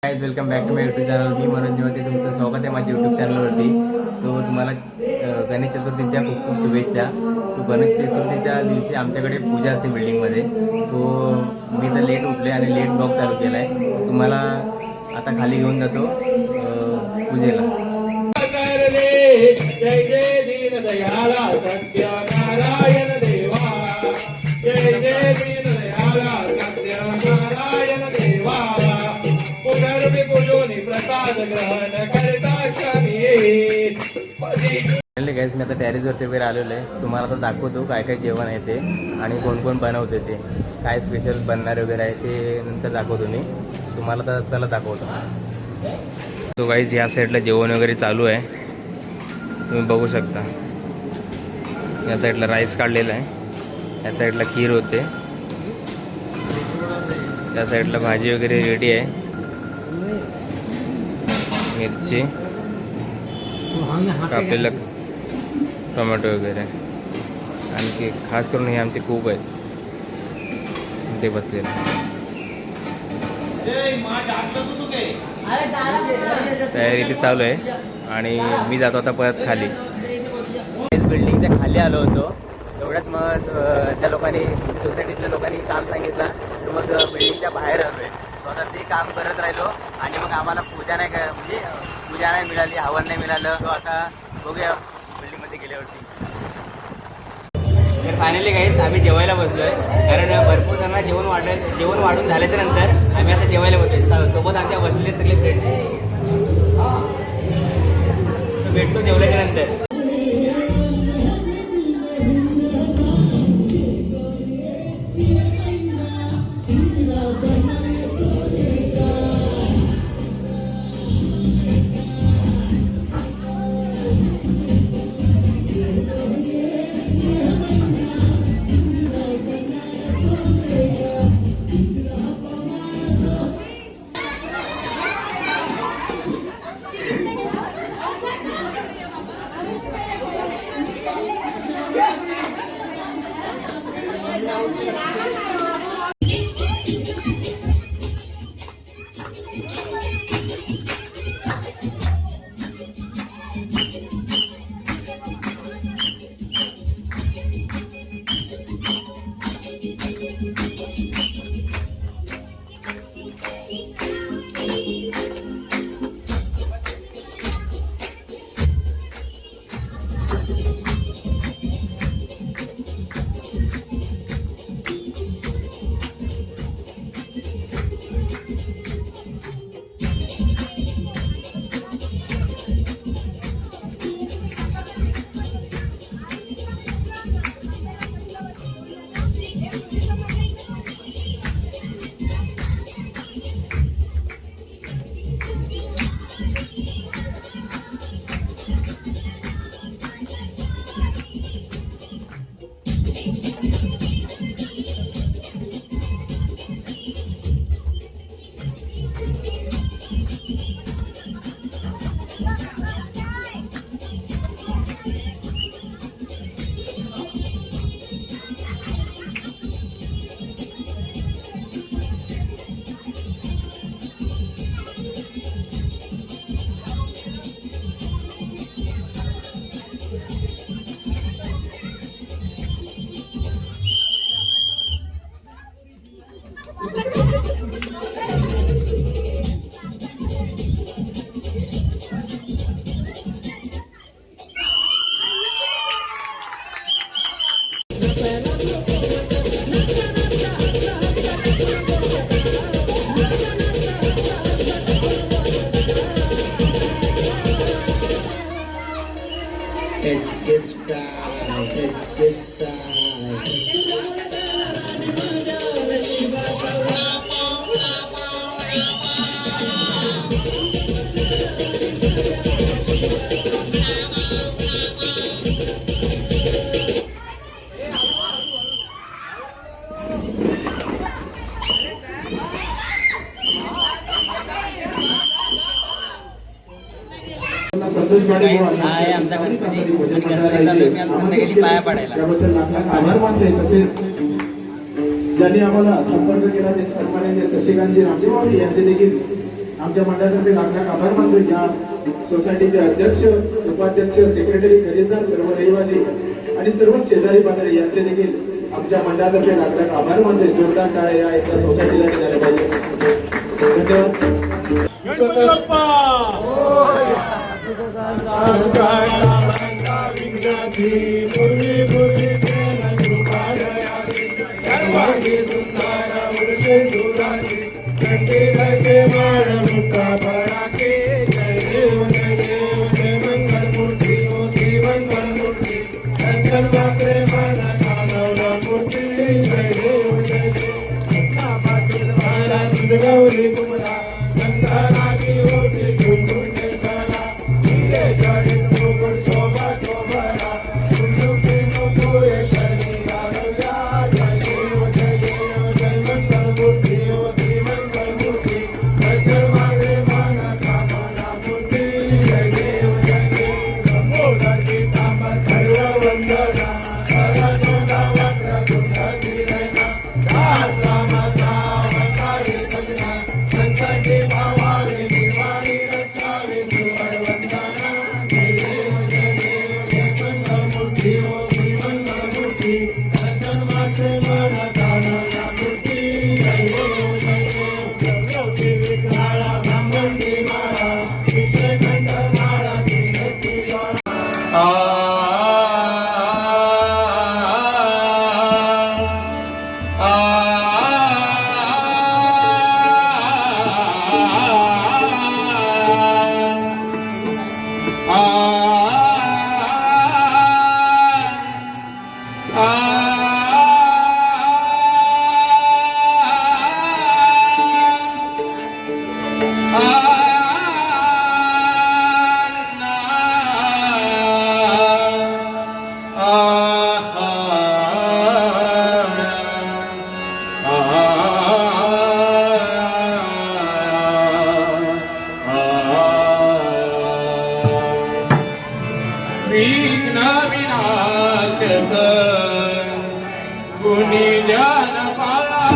Guys welcome back to my YouTube channel. मी मनोज निवती तुमचं स्वागत आहे माझ्या यूट्यूब चॅनलवरती. सो तुम्हाला गणेश चतुर्थीच्या खूप खूप शुभेच्छा. सो गणेश चतुर्थीच्या दिवशी आमच्याकडे पूजा असते बिल्डिंगमध्ये. सो मी तर लेट उठले आणि लेट ब्लॉग चालू केला आहे. तुम्हाला आता खाली घेऊन जातो पूजेला. जय जय दीनदयाला सत्यनारायण देवा, जय जय दीनदयाला सत्यनारायण देवा, गाइस मी आता टेरेसवरती वगैरे आलेलो आहे. तुम्हाला आता दाखवतो काय काय जेवण आहे ते आणि कोण कोण बनवते ते, काय स्पेशल बनणार वगैरे आहे ते नंतर दाखवतो मी तुम्हाला. तर चला दाखवतो. तो गाइस या साईडला जेवण वगैरे चालू आहे, तुम्ही बघू शकता. या साईडला राईस काढलेला आहे, या साईडला खीर होते, या साईडला भाजी वगैरे रेडी आहे, मिरची कापलेला टोमॅटो वगैरे. आणखी खास करून हे आमचे कुक आहेत ते बसलेले. तयारी इथे चालू आहे आणि मी जातो आता परत खाली. बिल्डिंगच्या खाली आलो होतो तेवढ्यात मग त्या लोकांनी, सोसायटीतल्या लोकांनी काम सांगितलं, तर मग बिल्डिंगच्या बाहेर आलो आहे. आता ते काम करत राहिलो आणि मग आम्हाला पूजा नाही म्हणजे पूजा नाही मिळाली, हवन नाही मिळालं. तो आता बघूया बिल्डिंगमध्ये गेल्यावरती. तर फायनली गाईस आम्ही जेवायला बसलो आहे, कारण भरपूर जणांना जेवण वाढून झाल्याच्या नंतर आम्ही आता जेवायला बसलो. सोबत आमच्या बसले सगळे फ्रेंड भेटतो जेवल्याच्या नंतर. आहे आमचा गणपती आणि गणपती चालू मी आज संध्याकाळी पाया पडायला. ज्यांनी आम्हाला संपर्क केला ते सन्माननीय शशिकांतजी रामदेव यांचे देखील आमच्या मंडळातर्फे लाख आभार मानतो. या सोसायटीचे अध्यक्ष, उपाध्यक्ष, सेक्रेटरी, खजिनदार, सर्व रहिवासी आणि सर्व शेजारी पाजारी यांचे देखील आमच्या मंडळातर्फे लाख आभार मानतो. जोरदार टाळ्या या एका सोसायटीला झाल्या पाहिजे. धन्यवाद. गणपती बाप्पा गौरी कुमरा गंधराची होती कुंकुंडे कला हिरे जडित मुकुट शोभा शोभरा कुंडुके नुपुरे करणी गालव्या जय देव जय मंगल मूर्ती ओ श्री मंगल मूर्ती गजर मागे माना कामना मूर्ती जय देव मोदकी तांबर सर्व वंदना सरस्वता वक्र कुंडली रैना दास रामाचा अवतारी सजना संकटे भावावे निर्वाणी रक्षावे सुवर वंदना जय देव मंगल मूर्ती ओ श्री मंगल मूर्ती दर्शन मात्र मन दानया मूर्ती जय देव गौरी विग्रहाला ब्रह्मंडी माळा विश्वकंठ माळा तीनची ज्वाळा विघ्न विनाशक गुणी जन पालका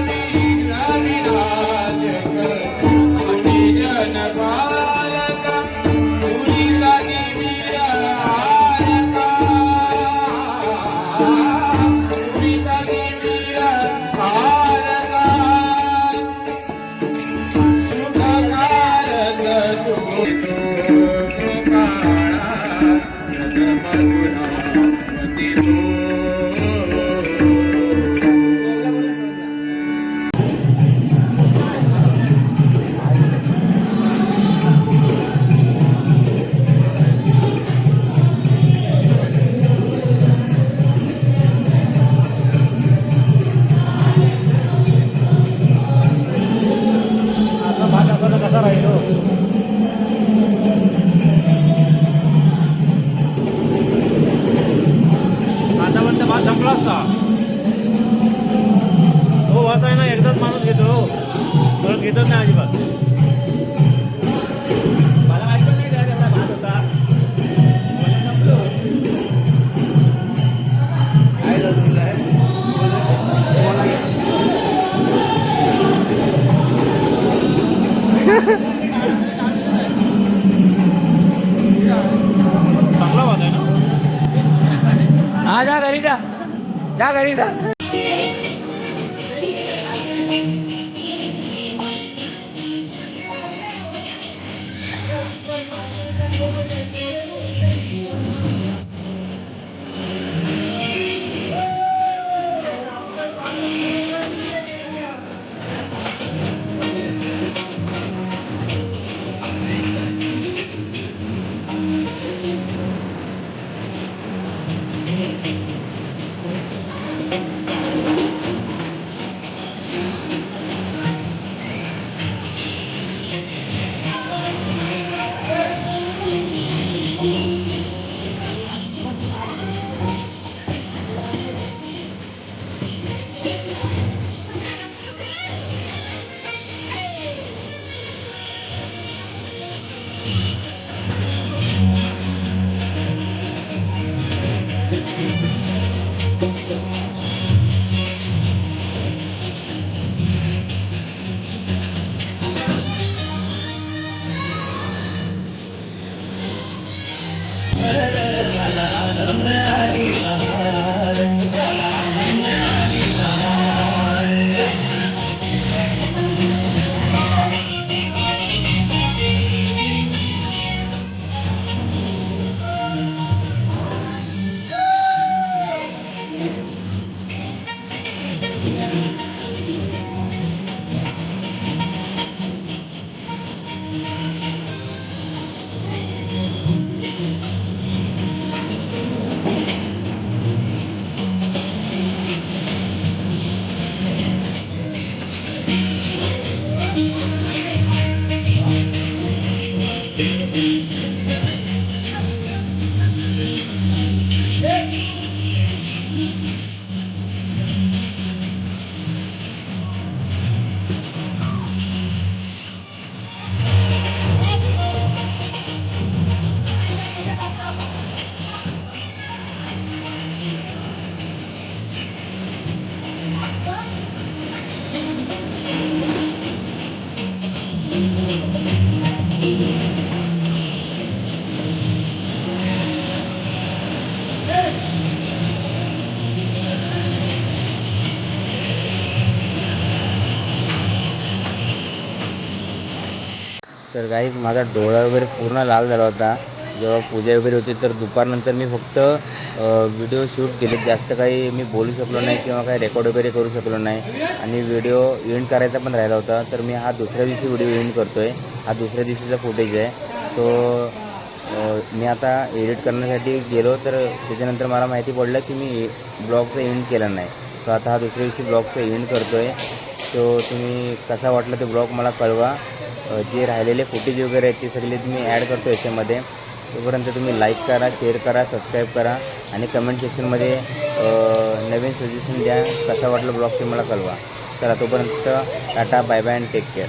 विघ्न विनाशक गुणी जन पालका गुणी लागी वीरहारका गुणी लागी वीरहारका सुखकारक कसा राहिलो आतापर्यंत भात संपला असता. हो भात आहे ना, एकदाच माणूस घेतो, परत घेतच नाही अजिबात. मला माहिती पण नाही तेवढा भात होता. संपलो काय झालं आहे. चांगला भात आहे ना. हा जा घरी जा, जा घरी जा. तर गाईज माझा डोळा वगैरे पूर्ण लाल झाला होता जेव्हा पूजा वगैरे होती. तर दुपारनंतर मी फक्त व्हिडिओ शूट केले, जास्त काही मी बोलू शकलो नाही किंवा काही रेकॉर्ड वगैरे करू शकलो नाही. आणि व्हिडिओ एंड करायचा पण राहिला होता. तर मी हा दुसऱ्या दिवशी व्हिडिओ एंड करतो आहे. हा दुसऱ्या दिवशीचा फुटेज आहे. सो मी आता एडिट करण्यासाठी गेलो तर त्याच्यानंतर मला माहिती पडलं की मी ब्लॉगचं एंड केलं नाही. सो आता हा दुसऱ्या दिवशी ब्लॉगचं एंड करतो आहे. सो तुम्ही कसा वाटलं ते ब्लॉग मला कळवा. जे राहिलेले फुटेज वगैरे आहेत ते सगळे मी ॲड करतो याच्यामध्ये. तोपर्यंत तुम्ही लाईक करा, शेअर करा, सबस्क्राईब करा आणि कमेंट सेक्शनमध्ये नवीन सजेशन द्या. कसा वाटलं ब्लॉग ते मला कळवा. चला तोपर्यंत tata, bye bye and take care.